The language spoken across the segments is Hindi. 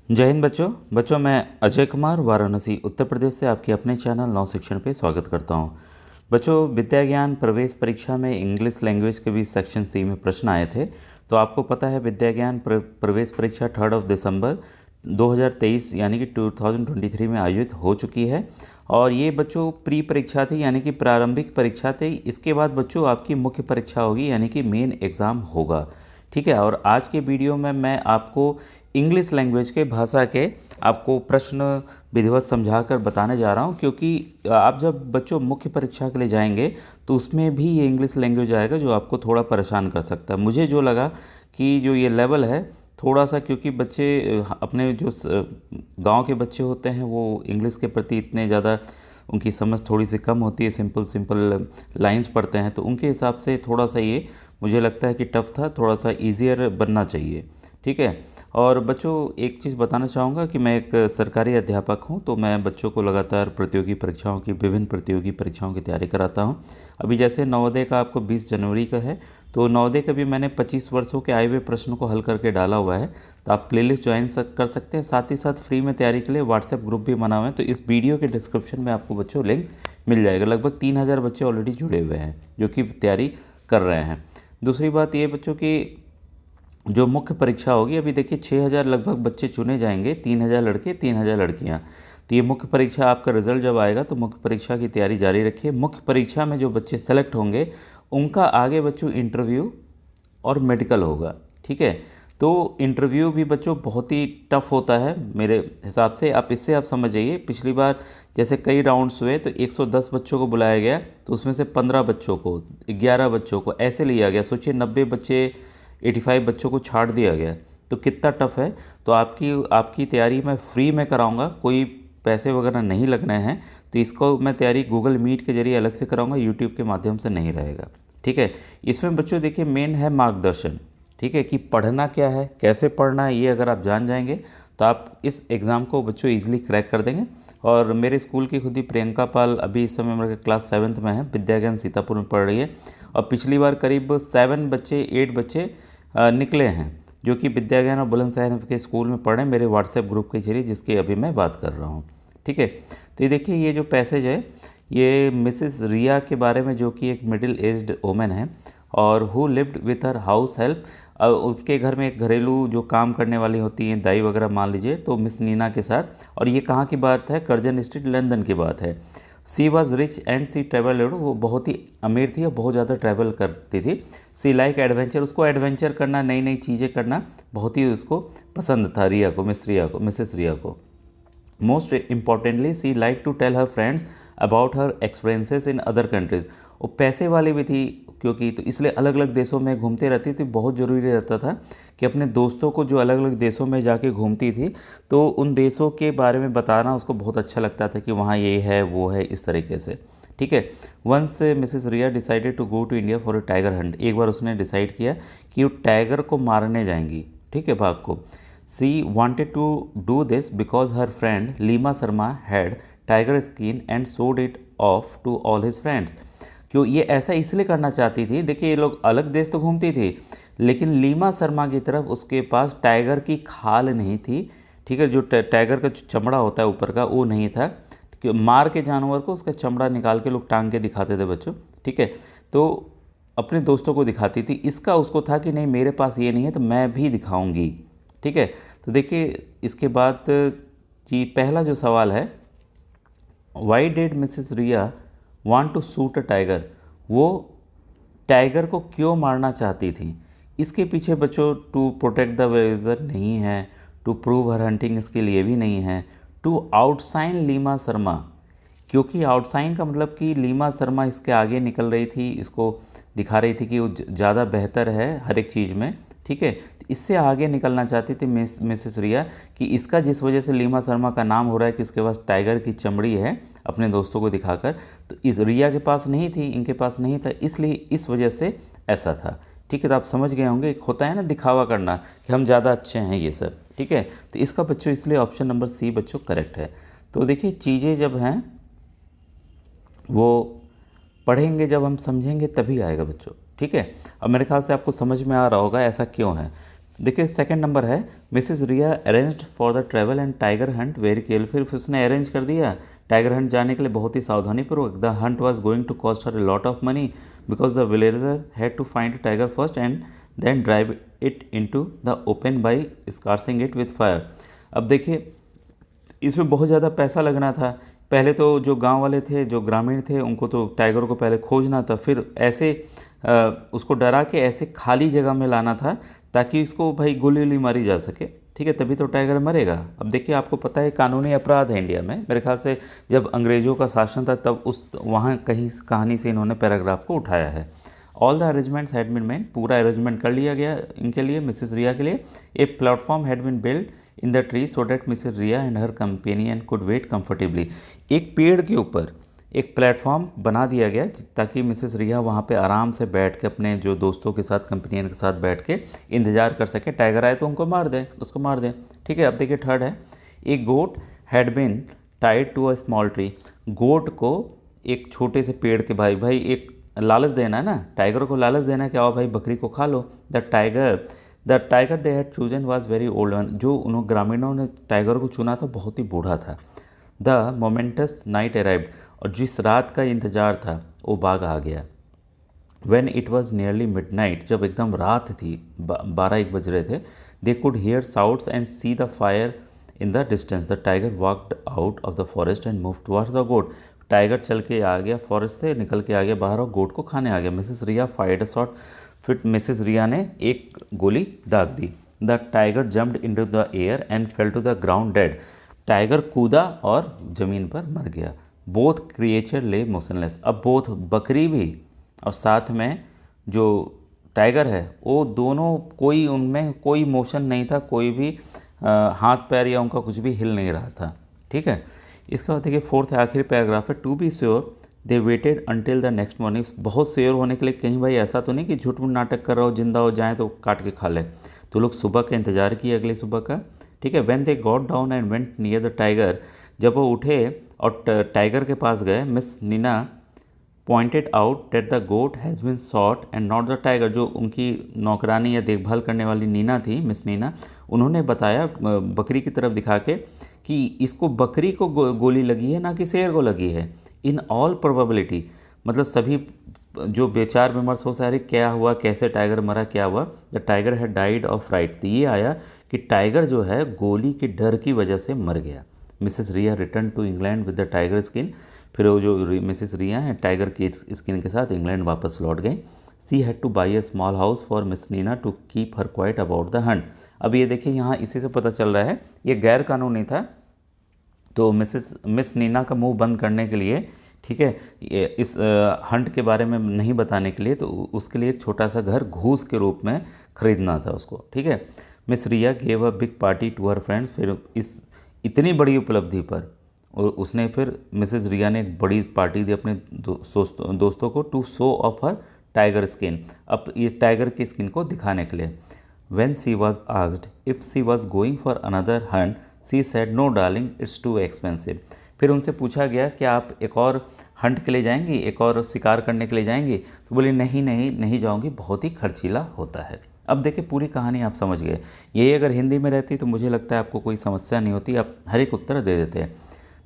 जय हिंद बच्चों मैं अजय कुमार वाराणसी उत्तर प्रदेश से आपके अपने चैनल नव शिक्षण पे स्वागत करता हूँ। बच्चों, विद्या ज्ञान प्रवेश परीक्षा में इंग्लिश लैंग्वेज के भी सेक्शन सी में प्रश्न आए थे। तो आपको पता है विद्या ज्ञान प्रवेश परीक्षा 3 दिसंबर 2023 यानी कि 2023 में आयोजित हो चुकी है। और ये बच्चों प्री परीक्षा थी यानी कि प्रारंभिक परीक्षा थी। इसके बाद बच्चों आपकी मुख्य परीक्षा होगी यानी कि मेन एग्ज़ाम होगा। ठीक है। और आज के वीडियो में मैं आपको इंग्लिश लैंग्वेज के भाषा के आपको प्रश्न विधिवत समझा कर बताने जा रहा हूँ, क्योंकि आप जब बच्चों मुख्य परीक्षा के लिए जाएंगे तो उसमें भी ये इंग्लिश लैंग्वेज आएगा जो आपको थोड़ा परेशान कर सकता है। मुझे जो लगा कि जो ये लेवल है थोड़ा सा, क्योंकि बच्चे अपने जो गांव के बच्चे होते हैं वो इंग्लिश के प्रति इतने ज़्यादा उनकी समझ थोड़ी सी कम होती है, सिंपल सिंपल लाइंस पढ़ते हैं, तो उनके हिसाब से थोड़ा सा ये मुझे लगता है कि टफ था, थोड़ा सा ईजियर बनना चाहिए। ठीक है। और बच्चों एक चीज़ बताना चाहूँगा कि मैं एक सरकारी अध्यापक हूँ, तो मैं बच्चों को लगातार प्रतियोगी परीक्षाओं की विभिन्न प्रतियोगी परीक्षाओं की तैयारी कराता हूँ। अभी जैसे नवोदय का आपको 20 जनवरी का है, तो नवोदय का भी मैंने 25 वर्षों के आए हुए प्रश्नों को हल करके डाला हुआ है। तो आप प्लेलिस्ट ज्वाइन कर सकते हैं। साथ ही साथ फ्री में तैयारी के लिए व्हाट्सएप ग्रुप भी बना हुआ है, तो इस वीडियो के डिस्क्रिप्शन में आपको बच्चों लिंक मिल जाएगा। लगभग 3000 बच्चे ऑलरेडी जुड़े हुए हैं जो कि तैयारी कर रहे हैं। दूसरी बात ये बच्चों की जो मुख्य परीक्षा होगी, अभी देखिए 6000 लगभग बच्चे चुने जाएंगे, 3000 लड़के 3000 लड़कियां। तो ये मुख्य परीक्षा आपका रिजल्ट जब आएगा तो मुख्य परीक्षा की तैयारी जारी रखिए। मुख्य परीक्षा में जो बच्चे सेलेक्ट होंगे उनका आगे बच्चों इंटरव्यू और मेडिकल होगा। ठीक है। तो इंटरव्यू भी बच्चों बहुत ही टफ होता है मेरे हिसाब से। आप इससे आप समझ जाइए, पिछली बार जैसे कई राउंड्स हुए तो 110 बच्चों को बुलाया गया, तो उसमें से 15 बच्चों को 11 बच्चों को ऐसे लिया गया। सोचिए 90 बच्चे 85 बच्चों को छाड़ दिया गया, तो कितना टफ है। तो आपकी तैयारी मैं फ्री में कराऊंगा, कोई पैसे वगैरह नहीं लगने हैं। तो इसको मैं तैयारी गूगल मीट के जरिए अलग से कराऊंगा, यूट्यूब के माध्यम से नहीं रहेगा। ठीक है। इसमें बच्चों देखिए मेन है मार्गदर्शन। ठीक है, कि पढ़ना क्या है, कैसे पढ़ना है, ये अगर आप जान जाएंगे तो आप इस एग्ज़ाम को बच्चों ईजिली क्रैक कर देंगे। और मेरे स्कूल की खुद ही प्रियंका पाल अभी इस समय मेरे क्लास 7th में है, विद्या ज्ञान सीतापुर में पढ़ रही है। और पिछली बार करीब 8 बच्चे निकले हैं जो कि विद्या ज्ञान और बुलंदशहर के स्कूल में पढ़े मेरे व्हाट्सएप ग्रुप के जरिए, जिसकी अभी मैं बात कर रहा हूँ। ठीक है। तो ये देखिए ये जो पैसेज है ये मिसेस रिया के बारे में, जो कि एक मिडिल एज्ड वोमेन है और who lived with her house help. उसके घर में एक घरेलू जो काम करने वाली होती हैं दाई वगैरह मान लीजिए, तो मिस नीना के साथ। और ये कहाँ की बात है? कर्जन स्ट्रीट लंदन की बात है। She was rich and she travel, वो बहुत ही अमीर थी और बहुत ज़्यादा ट्रैवल करती थी। सी लाइक एडवेंचर, उसको एडवेंचर करना, नई नई चीज़ें करना बहुत ही उसको पसंद था, मिसेस रिया को। Most importantly she like to tell her friends about her experiences in other countries. वो पैसे वाली भी थी क्योंकि, तो इसलिए अलग अलग देशों में घूमते रहती थी। बहुत ज़रूरी रहता था कि अपने दोस्तों को जो अलग अलग देशों में जाके घूमती थी तो उन देशों के बारे में बताना उसको बहुत अच्छा लगता था कि वहाँ ये है वो है, इस तरीके से। ठीक है। Once Mrs Riya decided to go to India for a tiger hunt. एक बार उसने डिसाइड किया कि वो टाइगर को मारने जाएंगी। ठीक है, बाघ को। She wanted to do this because her friend Lima Sharma had tiger skin and showed it off to all his friends। क्यों ये ऐसा इसलिए करना चाहती थी? देखिए ये लोग अलग देश तो घूमती थी, लेकिन लीमा शर्मा की तरफ उसके पास टाइगर की खाल नहीं थी। ठीक है, जो टाइगर का चमड़ा होता है ऊपर का वो नहीं था, कि मार के जानवर को उसका चमड़ा निकाल के लोग टांग के दिखाते थे बच्चों। ठीक है। तो अपने दोस्तों को दिखाती थी। इसका उसको था कि नहीं मेरे पास ये नहीं है तो मैं भी दिखाऊंगी। ठीक है। तो देखिए इसके बाद जी पहला जो सवाल है, why did Mrs Riya want to shoot a tiger. वो टाइगर को क्यों मारना चाहती थी? इसके पीछे बच्चों टू प्रोटेक्ट द वेदर नहीं है, टू प्रूव हर हंटिंग इसके लिए भी नहीं है, टू आउटसाइन लीमा शर्मा। क्योंकि आउटसाइन का मतलब कि लीमा शर्मा इसके आगे निकल रही थी, इसको दिखा रही थी कि वो ज़्यादा बेहतर है हर एक चीज़ में। ठीक है। तो इससे आगे निकलना चाहती थी मिसेस रिया कि इसका जिस वजह से लीमा शर्मा का नाम हो रहा है कि उसके पास टाइगर की चमड़ी है, अपने दोस्तों को दिखाकर, तो इस रिया के पास नहीं थी, इनके पास नहीं था, इसलिए इस वजह से ऐसा था। ठीक है। तो आप समझ गए होंगे, एक होता है ना दिखावा करना कि हम ज़्यादा अच्छे हैं ये सब। ठीक है। तो इसका बच्चों इसलिए ऑप्शन नंबर सी बच्चों करेक्ट है। तो देखिए चीज़ें जब हैं वो पढ़ेंगे, जब हम समझेंगे तभी आएगा बच्चों। ठीक है। अब मेरे ख्याल से आपको समझ में आ रहा होगा ऐसा क्यों है। देखिए सेकंड नंबर है, Mrs Riya arranged for the travel and tiger hunt very careful. फिर उसने अरेंज कर दिया टाइगर हंट जाने के लिए बहुत ही सावधानीपूर्वक। The hunt was going to cost her a lot of money because the villager had to find tiger first and then drive it into the open by scaring it with fire. अब देखिए इसमें बहुत ज़्यादा पैसा लगना था। पहले तो जो गांव वाले थे, जो ग्रामीण थे, उनको तो टाइगर को पहले खोजना था, फिर ऐसे उसको डरा के ऐसे खाली जगह में लाना था ताकि इसको भाई गोली वोली मारी जा सके, ठीक है, तभी तो टाइगर मरेगा। अब देखिए आपको पता है कानूनी अपराध है इंडिया में, मेरे ख्याल से जब अंग्रेज़ों का शासन था तब उस वहाँ कहीं कहानी से इन्होंने पैराग्राफ को उठाया है। All the arrangements had been made, पूरा अरेंजमेंट कर लिया गया इनके लिए, मिसेस रिया के लिए। A platform had been build in the tree so that Mrs Riya and her companion could wait comfortably. एक पेड़ के ऊपर एक प्लेटफॉर्म बना दिया गया ताकि मिसेस रिया वहाँ पे आराम से बैठ के अपने जो दोस्तों के साथ, कंपेनियन के साथ बैठ के इंतज़ार कर सके, टाइगर आए तो उनको मार दें, उसको मार दें, ठीक है। अब देखिए थर्ड है, a goat had been tied to a small tree. Goat को एक छोटे से पेड़ के, भाई भाई एक लालच देना है ना, टाइगर को लालच देना है कि आओ भाई बकरी को खा लो। The tiger they had chosen was very old one. जो उन्होंने ग्रामीणों ने टाइगर को चुना था बहुत ही बूढ़ा था। द मोमेंटस नाइट अराइव्ड, और जिस रात का इंतज़ार था वो बाग आ गया। When it was nearly midnight, जब एकदम रात थी, 12-1 बज रहे थे, they could hear shouts and see the fire in the distance. The tiger walked out of the forest and moved towards the goat. Tiger चल के आ गया, फॉरेस्ट से निकल के आ गया बाहर और गोट को खाने आ गया। Mrs Riya fired a shot, फिर मिसेस रिया ने एक गोली दाग दी। The tiger jumped into the air and fell to the ground dead. Tiger कूदा और ज़मीन पर मर गया। Both creature lay motionless. अब बोथ बकरी भी और साथ में जो टाइगर है वो दोनों, कोई उनमें कोई मोशन नहीं था, कोई भी हाथ पैर या उनका कुछ भी हिल नहीं रहा था, ठीक है। इसके बाद देखिए फोर्थ आखिरी पैराग्राफ है, to be sure they waited until the next morning. बहुत श्योर होने के लिए, कहीं भाई ऐसा तो नहीं कि झूठ मूठ नाटक कर रहा हो, जिंदा हो जाए तो काट के खा ले, तो लोग सुबह का इंतज़ार किए, अगले सुबह का, ठीक है। When they got down and went near the tiger, जब वो उठे और टाइगर के पास गए, Miss Nina pointed out that the goat has been shot and not the tiger. जो उनकी नौकरानी या देखभाल करने वाली नीना थी, मिस नीना, उन्होंने बताया बकरी की तरफ दिखा के कि इसको बकरी को गोली लगी है, ना कि शेर को लगी है। इन ऑल प्रोबेबिलिटी, मतलब सभी जो विचार विमर्श हो सारे, क्या हुआ, कैसे टाइगर मरा, क्या हुआ, the tiger had died of fright. तो ये आया कि टाइगर जो है गोली के डर की वजह से मर गया। Mrs Riya return to England with the tiger skin. फिर वो जो मिसेस रिया हैं टाइगर की स्किन के साथ इंग्लैंड वापस लौट गई। She had to buy a small house for Miss Nina to keep her quiet about the hunt. अब ये देखिए यहाँ इसी से पता चल रहा है ये गैर कानूनी था, तो मिस नीना का मुंह बंद करने के लिए, ठीक है, इस हंट के बारे में नहीं बताने के लिए, तो उसके लिए एक छोटा सा घर घूस के रूप में ख़रीदना था उसको, ठीक है। Miss Riya gave a big party to her friends. फिर इस इतनी बड़ी उपलब्धि पर उसने फिर मिसेस रिया ने एक बड़ी पार्टी दी अपने दोस्तों को, to show off her tiger skin, अब ये टाइगर की स्किन को दिखाने के लिए। When she was asked if she was going for another hunt, she said no darling it's too expensive. फिर उनसे पूछा गया कि आप एक और हंट के लिए जाएंगी, एक और शिकार करने के लिए जाएंगी, तो बोली नहीं नहीं नहीं जाऊंगी, बहुत ही खर्चीला होता है। अब देखिए पूरी कहानी आप समझ गए। यही अगर हिंदी में रहती तो मुझे लगता है आपको कोई समस्या नहीं होती, आप हर एक उत्तर दे देते हैं।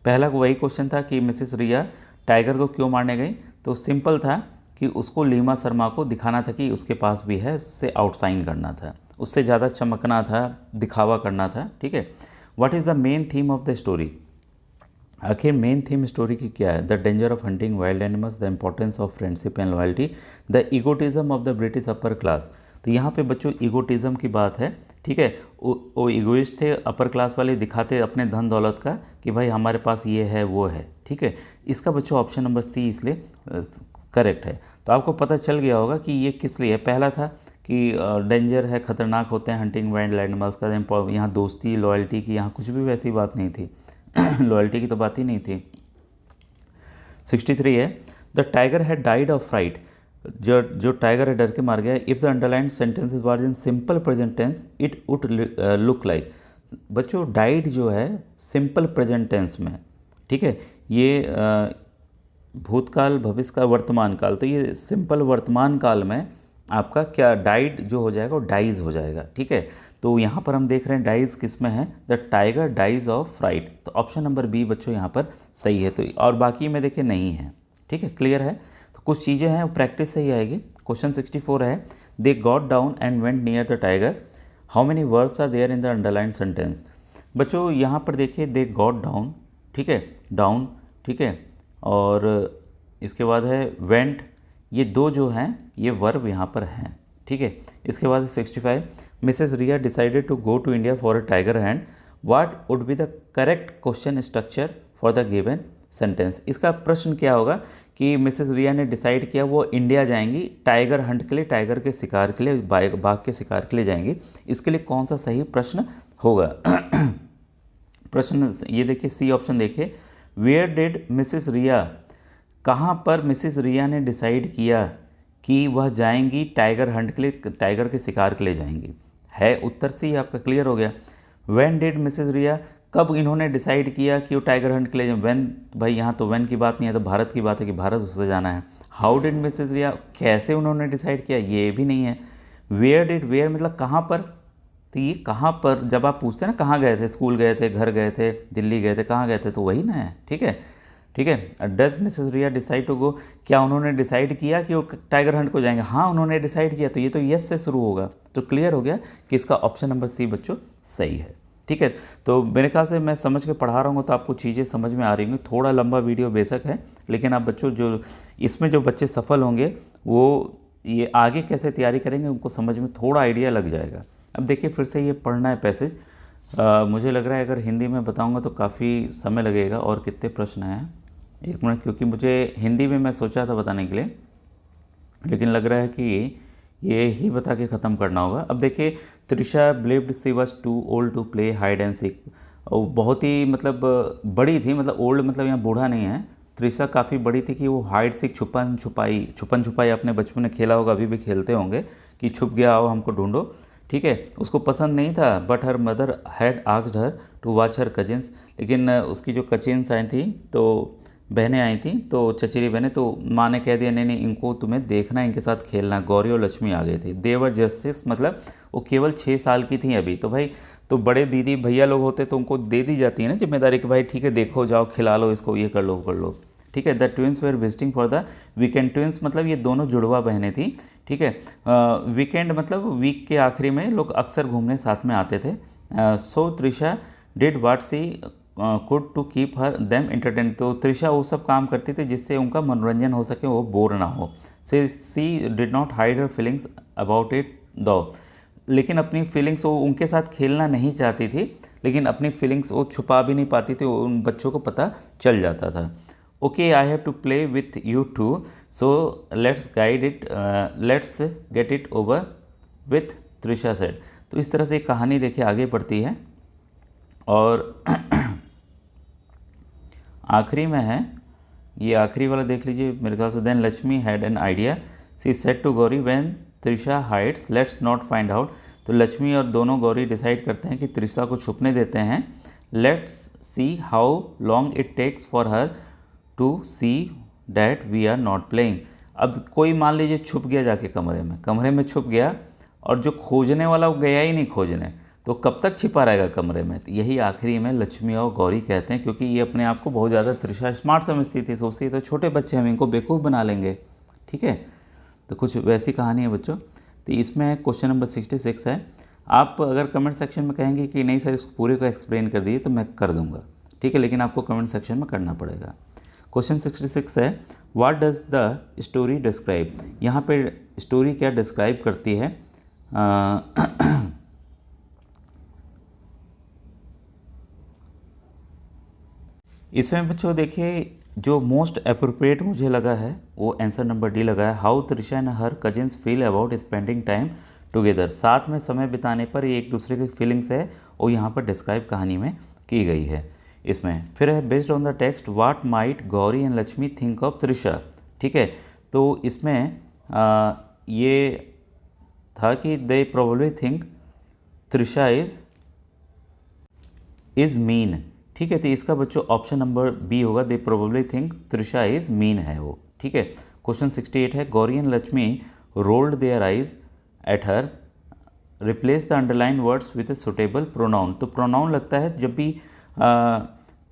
पहला वही क्वेश्चन था कि मिसेस रिया टाइगर को क्यों मारने गई, तो सिंपल था कि उसको लीमा शर्मा को दिखाना था कि उसके पास भी है, उससे आउटसाइन करना था, उससे ज़्यादा चमकना था, दिखावा करना था, ठीक है। What is the main theme of the story, आखिर मेन थीम स्टोरी की क्या है। The danger of hunting wild animals, the importance of friendship and loyalty, the egotism of the British upper class. तो यहाँ पे बच्चों ईगोटिज्म की बात है, ठीक है। वो ईगोइस्ट थे, अपर क्लास वाले, दिखाते अपने धन दौलत का कि भाई हमारे पास ये है वो है, ठीक है। इसका बच्चों ऑप्शन नंबर सी इसलिए करेक्ट है। तो आपको पता चल गया होगा कि ये किस लिए है। पहला था कि डेंजर है, खतरनाक होते हैं हंटिंग वाइल्ड एनिमल्स का, यहाँ दोस्ती लॉयल्टी की यहाँ कुछ भी वैसी बात नहीं थी लॉयल्टी की तो बात ही नहीं थी। 63 है, the tiger had died of fright. जो टाइगर है डर के मार गया। If the underline sentences was in simple present tense it would look like. बच्चों डाइड जो है सिंपल प्रेजेंट टेंस में, ठीक है, ये भूतकाल, भविष्य का, वर्तमान काल, तो ये सिंपल वर्तमान काल में आपका क्या डाइड जो हो जाएगा वो डाइज हो जाएगा, ठीक है। तो यहाँ पर हम देख रहे हैं डाइज किस में है, the tiger dies of fright, तो ऑप्शन नंबर बी बच्चों यहाँ पर सही है। तो और बाकी में देखिए नहीं है, ठीक है, क्लियर है। तो कुछ चीज़ें हैं वो प्रैक्टिस से ही आएगी। क्वेश्चन 64 है, they got down and went near the tiger, how many verbs are there in the underline sentence. बच्चों यहाँ पर देखिए दे गॉट डाउन, ठीक है, डाउन, ठीक है, और इसके बाद है वेंट, ये दो जो हैं ये वर्ब यहाँ पर हैं, ठीक है। इसके बाद 65, Mrs Riya decided to go to India for a tiger hand, what would be the correct question structure for the given sentence. इसका प्रश्न क्या होगा कि मिसेस रिया ने डिसाइड किया वो इंडिया जाएंगी टाइगर हंट के लिए, टाइगर के शिकार के लिए, बाघ के शिकार के लिए जाएंगी। इसके लिए कौन सा सही प्रश्न होगा। प्रश्न ये देखिए, सी ऑप्शन देखिए, वेयर डिड मिसेस रिया, कहाँ पर मिसेस रिया ने डिसाइड किया कि वह जाएंगी टाइगर हंट के लिए, टाइगर के शिकार के लिए जाएंगी, है उत्तर सी आपका क्लियर हो गया। व्हेन डिड मिसेस रिया, कब इन्होंने डिसाइड किया कि वो टाइगर हंट के लिए, व्हेन, भाई यहाँ तो व्हेन की बात नहीं है, तो भारत की बात है कि भारत उससे जाना है। हाउ डिड मिसेस रिया, कैसे उन्होंने डिसाइड किया, ये भी नहीं है। वेयर डिड, वेयर मतलब कहाँ पर, तो ये कहाँ पर जब आप पूछते हैं ना कहाँ गए थे, स्कूल गए थे, घर गए थे, दिल्ली गए थे, कहाँ गए थे, तो वही ना है, ठीक है, ठीक है। Does Mrs Riya decide to go, क्या उन्होंने डिसाइड किया कि वो टाइगर हंट को जाएंगे, हाँ उन्होंने डिसाइड किया, तो ये तो यस से शुरू होगा, तो क्लियर हो गया कि इसका ऑप्शन नंबर सी बच्चों सही है, ठीक है। तो मेरे ख्याल से मैं समझ के पढ़ा रहा हूँ तो आपको चीज़ें समझ में आ रही होंगी। थोड़ा लंबा वीडियो बेशक है, लेकिन आप बच्चों जो इसमें जो बच्चे सफल होंगे वो ये आगे कैसे तैयारी करेंगे उनको समझ में थोड़ा आइडिया लग जाएगा। अब देखिए फिर से ये पढ़ना है पैसेज, मुझे लग रहा है अगर हिंदी में बताऊंगा तो काफ़ी समय लगेगा। और कितने प्रश्न हैं, एक मिनट, क्योंकि मुझे हिंदी में मैं सोचा था बताने के लिए, लेकिन लग रहा है कि ये ही बता के ख़त्म करना होगा। अब देखिए, Trisha believed she was too old to play hide and seek, और बहुत ही मतलब बड़ी थी, मतलब ओल्ड मतलब यहाँ बूढ़ा नहीं है, त्रिशा काफ़ी बड़ी थी कि वो हाइड सीक, छुपन छुपाई अपने बचपन में खेला होगा, अभी भी खेलते होंगे कि छुप गया आओ हमको ढूंढो, ठीक है। उसको पसंद नहीं था, but her mother had asked her to watch her cousins, लेकिन उसकी जो कजिन्स आई थी, तो बहनें आई थी, तो चचेरी बहनें, तो माँ ने कह दिया नहीं नहीं इनको तुम्हें देखना है, इनके साथ खेलना। गौरी और लक्ष्मी आ गए थे, देवर जस्टिस, मतलब वो केवल 6 साल की थी अभी, तो भाई तो बड़े दीदी भैया लोग होते तो उनको दे दी जाती है ना जिम्मेदारी कि भाई ठीक है देखो जाओ खिला लो इसको, ये कर लो, ठीक है। The twins were visiting for the weekend, twins मतलब ये दोनों जुड़वा बहनें थी, ठीक है। वीकेंड मतलब वीक के आखिरी में लोग अक्सर घूमने साथ में आते थे। So Trisha did what she could to keep her them entertain, तो त्रिशा वो सब काम करती थी जिससे उनका मनोरंजन हो सके, वो बोर ना हो। She did not hide her feelings about it though, लेकिन अपनी फीलिंग्स वो उनके साथ खेलना नहीं चाहती थी, लेकिन अपनी फीलिंग्स वो छुपा भी नहीं पाती थी, उन बच्चों को पता चल जाता था। Okay I have to play with you two, so let's get it over with, Trisha said. तो इस तरह से एक कहानी देखिए आगे बढ़ती है, और आखिरी में है, ये आखिरी वाला देख लीजिए मेरे ख्याल से। Then Lakshmi had an idea, she said to Gauri when Trisha hides let's not find out, तो लक्ष्मी और दोनों गौरी डिसाइड करते हैं कि त्रिशा को छुपने देते हैं। Let's see how long it takes for her to see that we are not playing. अब कोई मान लीजिए छुप गया जाके कमरे में छुप गया, और जो खोजने वाला वो गया ही नहीं खोजने, तो कब तक छिपा रहेगा कमरे में। तो यही आखिरी में लक्ष्मी और गौरी कहते हैं, क्योंकि ये अपने आप को बहुत ज़्यादा त्रिशा स्मार्ट समझती थी, सोचती तो छोटे बच्चे हम इनको बेवकूफ़ बना लेंगे, ठीक है। तो कुछ वैसी कहानी है बच्चों। तो इसमें क्वेश्चन नंबर 66 है। आप अगर कमेंट सेक्शन में कहेंगे कि नहीं सर इसको पूरे को एक्सप्लेन कर दिए तो मैं कर दूंगा, ठीक है, लेकिन आपको कमेंट सेक्शन में करना पड़ेगा। क्वेश्चन 66 है, what does the story describe, यहाँ पे स्टोरी क्या डिस्क्राइब करती है। इसमें बच्चों देखिए जो मोस्ट अप्रोप्रिएट मुझे लगा है वो आंसर नंबर डी लगा है। How Trisha and her cousins feel about spending time together, साथ में समय बिताने पर ये एक दूसरे की फीलिंग्स है वो यहाँ पर डिस्क्राइब कहानी में की गई है। इसमें फिर है based on the text what might Gauri and Lakshmi think of Trisha, ठीक है। तो इसमें ये था कि they probably think Trisha is mean, ठीक है। तो इसका बच्चों ऑप्शन नंबर बी होगा, they probably think Trisha is mean है वो, ठीक है। क्वेश्चन 68 है, Gauri and Lakshmi rolled their eyes at her replace the underline words with a suitable pronoun. तो प्रोनाउन लगता है जब भी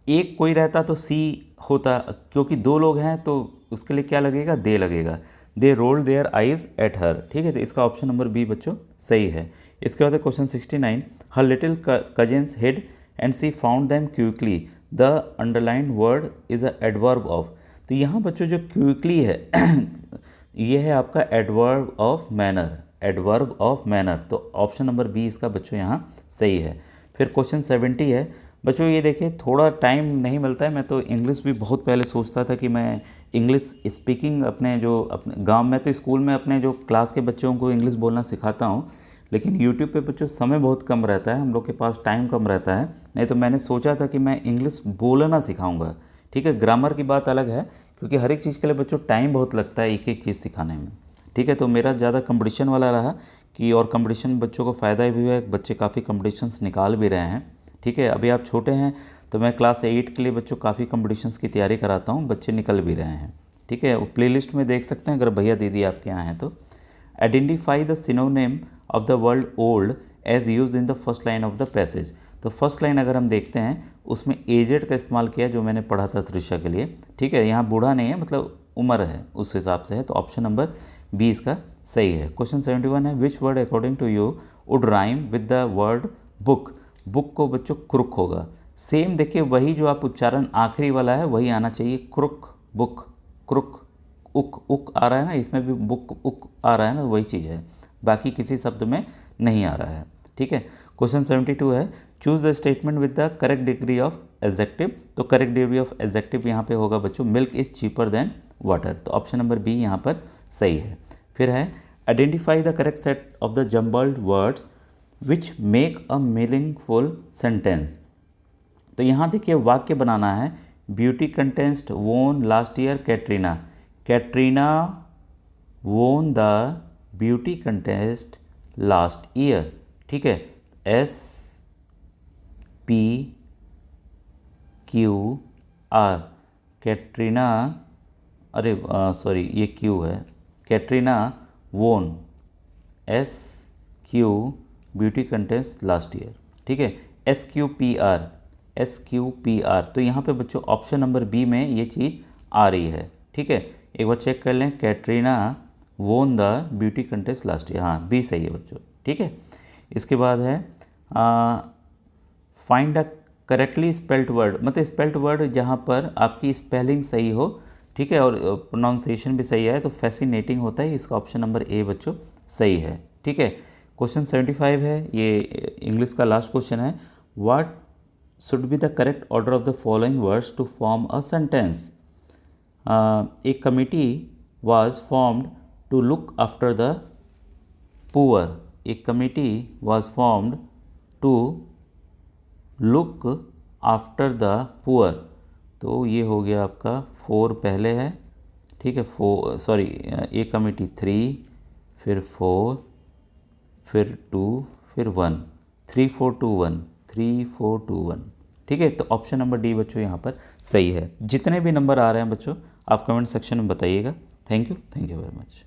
एक कोई रहता तो सी होता, क्योंकि दो लोग हैं तो उसके लिए क्या लगेगा, दे लगेगा। दे rolled their eyes at her, ठीक है। तो इसका ऑप्शन नंबर बी बच्चों सही है। इसके बाद question 69, her little cousins hid and she found them quickly, the underline word is a adverb of. तो यहाँ बच्चों जो क्विकली है ये है आपका adverb of manner, adverb of manner. तो ऑप्शन नंबर बी इसका बच्चों यहाँ सही है। फिर क्वेश्चन 70 है बच्चों, ये देखिए थोड़ा टाइम नहीं मिलता है। मैं तो इंग्लिश भी बहुत पहले सोचता था कि मैं इंग्लिश स्पीकिंग अपने गांव में तो स्कूल में अपने जो क्लास के बच्चों को इंग्लिश बोलना सिखाता हूँ, लेकिन यूट्यूब पे बच्चों समय बहुत कम रहता है, हम लोग के पास टाइम कम रहता है। नहीं तो मैंने सोचा था कि मैं इंग्लिश बोलना सिखाऊंगा, ठीक है। ग्रामर की बात अलग है, क्योंकि हर एक चीज़ के लिए बच्चों टाइम बहुत लगता है एक एक चीज़ सिखाने में, ठीक है। तो मेरा ज़्यादा कंपटीशन वाला रहा कि, और कंपटीशन बच्चों को फ़ायदा भी हुआ है, बच्चे काफ़ी कंपटीशन्स निकाल भी रहे हैं, ठीक है। अभी आप छोटे हैं तो मैं क्लास 8 के लिए बच्चों काफ़ी कंपटीशन्स की तैयारी कराता हूँ, बच्चे निकल भी रहे हैं, ठीक है। प्लेलिस्ट में देख सकते हैं अगर भैया दीदी आपके यहाँ हैं तो। Identify the synonym of the word old age use in the first line of the passage. तो फर्स्ट लाइन अगर हम देखते हैं उसमें एजेड का इस्तेमाल किया, जो मैंने पढ़ा था त्रिशा के लिए, ठीक है। यहाँ बूढ़ा नहीं है, मतलब उम्र है उस हिसाब से है। तो ऑप्शन नंबर बी इसका सही है। क्वेश्चन 71 है, which word according to you would rhyme with the word book. Book को बच्चों क्रुक होगा। सेम देखिए वही जो आप उच्चारण आखिरी वाला है वही आना चाहिए, क्रुक, बुक, क्रुक, उक, उक आ रहा है ना, इसमें भी बुक उक आ रहा है ना, वही चीज़ है, बाकी किसी शब्द में नहीं आ रहा है, ठीक है। क्वेश्चन 72 है, choose the statement with the correct degree of adjective. तो करेक्ट डिग्री ऑफ एडजेक्टिव यहाँ पे होगा बच्चों, milk is cheaper than water. तो ऑप्शन नंबर बी यहाँ पर सही है। फिर है, identify the correct set of the jumbled words which make a meaningful sentence. तो यहाँ देखिए वाक्य बनाना है, ब्यूटी कंटेस्ट वोन last year Katrina. Katrina won the beauty contest last year, ठीक है। SPQR, कैटरीना, अरे सॉरी ये क्यू है, कैटरीना वोन SQ beauty contest last year, ठीक है। SQPR। तो यहाँ पे बच्चों ऑप्शन नंबर बी में ये चीज़ आ रही है, ठीक है। एक बार चेक कर लें, Katrina won the beauty contest last year, हाँ बी सही है बच्चों, ठीक है। इसके बाद है find the correctly spelt word, मतलब स्पेल्ट वर्ड जहाँ पर आपकी स्पेलिंग सही हो, ठीक है, और प्रोनाउंसिएशन भी सही है, तो फैसिनेटिंग होता है। इसका ऑप्शन नंबर ए बच्चों सही है, ठीक है। क्वेश्चन 75 है, ये इंग्लिश का लास्ट क्वेश्चन है, what should be the correct order of the following words to form a sentence. A committee was formed to look after the poor. A committee was formed to look after the poor. तो ये हो गया आपका 4 पहले है, ठीक है। 4 सॉरी, ए कमिटी 3, फिर 4, फिर 2, फिर 1, 3 4 2 1, 3 4 2 1, ठीक है। तो ऑप्शन नंबर डी बच्चों यहाँ पर सही है। जितने भी नंबर आ रहे हैं बच्चों आप कमेंट सेक्शन में बताइएगा। Thank you very much.